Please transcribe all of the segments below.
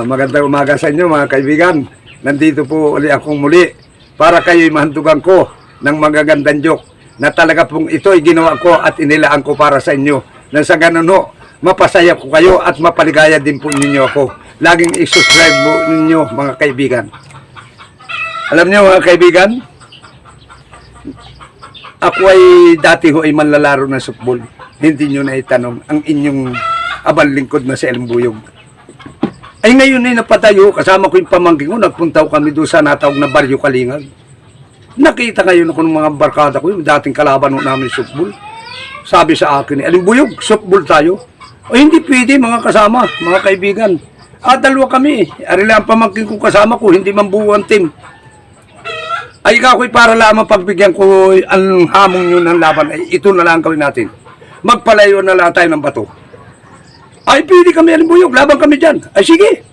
Magandang umaga sa inyo mga kaibigan. Nandito po ulit akong muli para kayo'y mahantugan ko ng magagandang joke na talaga pong ito ay ginawa ko at inilaan ko para sa inyo. Nang sa ganun ho, mapasaya ko kayo at mapaligaya din po ninyo ako. Laging i-subscribe mo ninyo mga kaibigan. Alam niyo mga kaibigan, ako ay dati ho ay manlalaro ng softball. Hindi nyo na itanong ang inyong abang lingkod na si Alimbuyog. Ay ngayon ay napatayo, kasama ko yung pamangkin ko, nagpunta ko kami doon sa natawag na Baryo Kalingag. Nakita ngayon ako ng mga barkada ko, yung dating kalaban namin softball. Sabi sa akin, Alimbuyog, softball tayo. O hindi pwede mga kasama, mga kaibigan. Dalawa kami, arila ang pamangkin ko kasama ko, hindi man buo ang team. Ay ikaw ko'y para lamang pagbigyan ko ang hamong nyo ng laban, ay ito na lang gawin natin. Magpalayo na lang tayo ng bato. Ay, pwede kami Alimbuyog, laban kami dyan. Ay, sige,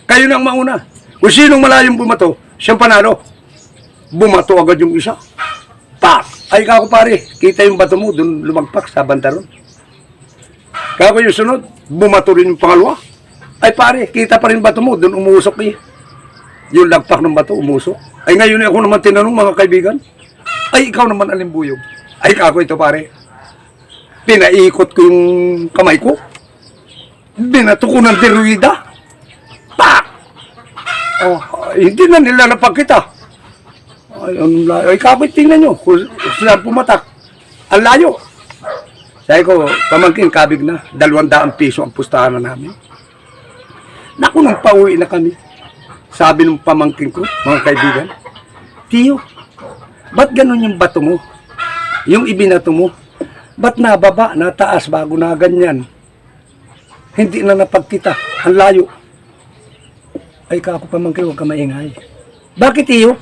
kayo nang mauna. Kung sinong malayong bumato, siyang panalo. Bumato agad yung isa. Pak! Ay, kako pare, kita yung bato mo, dun lumagpak sa bantaron. Kako yung sunod, bumato rin yung pangalawa. Ay, pare, kita pa rin bato mo, dun umusok eh. Yung lagpak ng bato, umusok. Ay, ngayon ako naman tinanong mga kaibigan. Ay, ikaw naman Alimbuyog. Ay, kako ito pare. Pinaikot ko yung kamay ko. Binato ko ng deruida. Pak! Oh, hindi na nila napagkita. Ay, kapit tingnan nyo. Kung sila pumatak. Ang layo. Sabi ko, pamangkin, kabig na. 200 piso ang pustahan na namin. Naku, nang pauwi na kami. Sabi ng pamangkin ko, mga kaibigan, Tiyo, ba't ganun yung bato mo? Yung ibinato mo? Ba't nababa, nataas bago na ganyan? Hindi na napagkita. Ang layo. Ay, kako pamangkin, huwag kang maingay. Bakit iyo?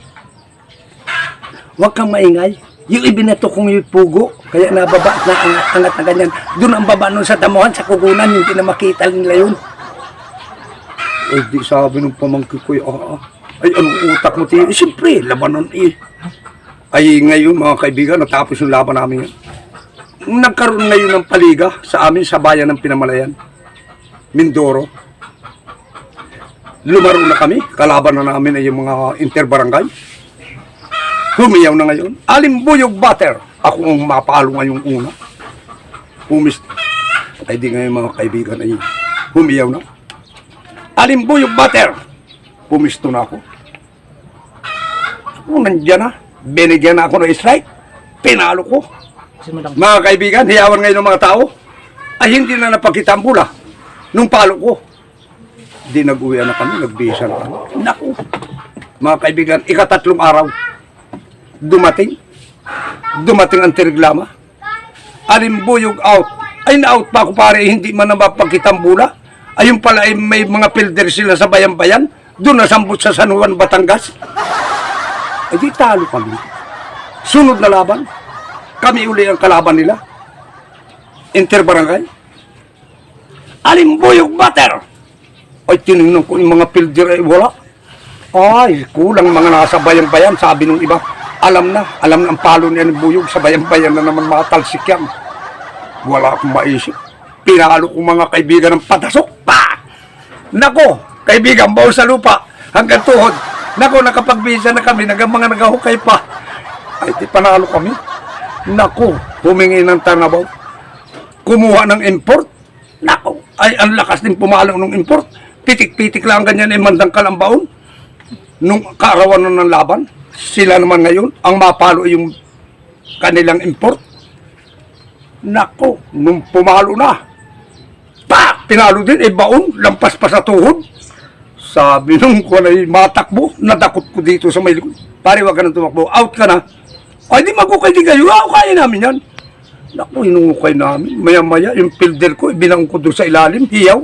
Huwag kang maingay. Yung ibinato kong yung pugo, kaya nababa na angat na ganyan. Doon ang baba nun sa damuhan, sa kukunan, hindi na makita nila yun. Ay, di sabi ng pamangkin ko, ay, anong utak mo, tiyo? Siyempre, labanon eh. Ay, ngayon, mga kaibigan, natapos yung laban namin yan. Nagkaroon ngayon ng paliga sa amin, sa bayan ng Pinamalayan. Mindoro. Lumaro na kami. Kalaban na namin ay yung mga interbarangay. Humiyaw na ngayon. Alimbuyog batter. Ako ang mapalo ngayong una. Ay di ngayon mga kaibigan ay humiyaw na. Alimbuyog batter. Pumisto na ako. Nandiyan na. Binigyan na ako ng strike. Pinalo ko. Mga kaibigan, hiyawan ngayon ng mga tao. Ay hindi na napakita ang bola. Nung palo ko, di nag-uwian na kami, nagbisa na kami. Naku, mga kaibigan, ikatatlong araw, dumating ang tiriglama. Alimbuyog out. Ay, na-out pa ako pare, hindi man na mapagkitang bula. Ayun pala, ay may mga pilder sila sa bayan-bayan, doon nasambot sa San Juan, Batangas. Ay, di talo kami. Sunod na laban, kami uli ang kalaban nila. Interbarangay. Alimbuyog batter. Ay, tinignan ko yung mga pilder ay wala. Ay, kulang mga nasa bayan-bayan, sabi nung iba. Alam na ang palo ni Alimbuyog sa bayan-bayan na naman makatalsik yan. Wala akong maisip. Pinalo ko mga kaibigan ng patasok. Pa! Nako, kaibigan, baon sa lupa hanggang tuhod. Nako, nakapagbisa na kami, mga nagahukay pa. Ay, di panalo kami. Nako, humingi ng tanabaw. Kumuha ng import. Nako, ay ang lakas din pumalo ng import. Pitik-pitik lang ganyan ay mandangkal ang baon. Nung kaarawan ng laban, sila naman ngayon, ang mapalo yung kanilang import. Nako, nung pumalo na, pinalo din, baon, lampas pa sa tuhod. Sabi nung ko na matakbo, nadakot ko dito sa may likod. Pare, wag ka nang tumakbo, out ka na. Ay, di magukay din kayo, kaya namin yan. Naku, inukay namin. Maya-maya, yung pilder ko, ibinang ko doon sa ilalim, hiyaw.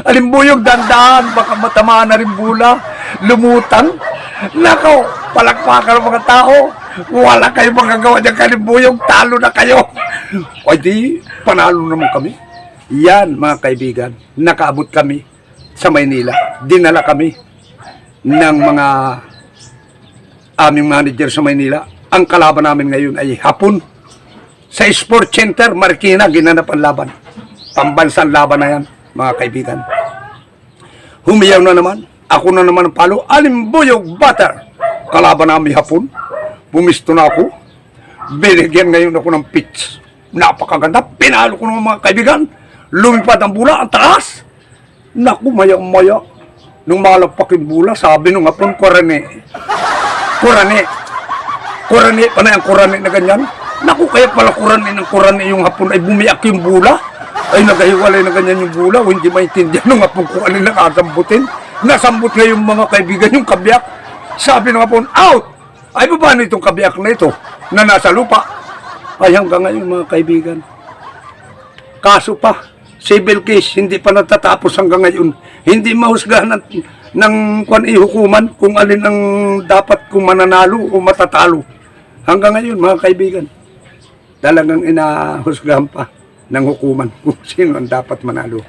Alimbuyog, dandan, baka matamaan na rin bula. Lumutang. Nako, palakpakan ng mga tao. Wala kayo magagawa dyan Alimbuyog, talo na kayo. Ay di, panalo naman kami. Yan, mga kaibigan, nakaabot kami sa Maynila. Dinala kami ng mga aming manager sa Maynila. Ang kalaban namin ngayon ay Hapon. Sa Sport Center, Marikina, ginanap ang laban. Pambansang laban na yan, mga kaibigan. Humiyaw na naman. Ako na naman ang palo. Alimbuyog Butter. Kalaban namin hapon. Bumisto na ako. Binigyan ngayon ako ng pitch. Napakaganda. Pinalo ko ng mga kaibigan. Lumipad ang bola. Ang taas. Naku, maya-maya. Nung malagpak yung bola, sabi nung hapon, Kurane. Kurane. Kurane pa na yung Kurane na ganyan. Naku, kaya pala Kurane ng Kurane yung hapon ay bumiyak yung bola. Ay nagahiwalay na ganyan yung bola. O hindi maintindihan nung hapon kung alin nakasambutin. Nasambut nga yung mga kaibigan yung kabiyak. Sabi nung hapon, out! Ay, paano itong kabiyak na ito na nasa lupa? Ay, hanggang ngayon mga kaibigan. Kaso pa, civil case, hindi pa natatapos hanggang ngayon. Hindi mahusgahan ng hukuman kung alin ang dapat kung mananalo o matatalo. Hanggang ngayon mga kaibigan, talagang inahusgahan pa ng hukuman kung sino ang dapat manalo.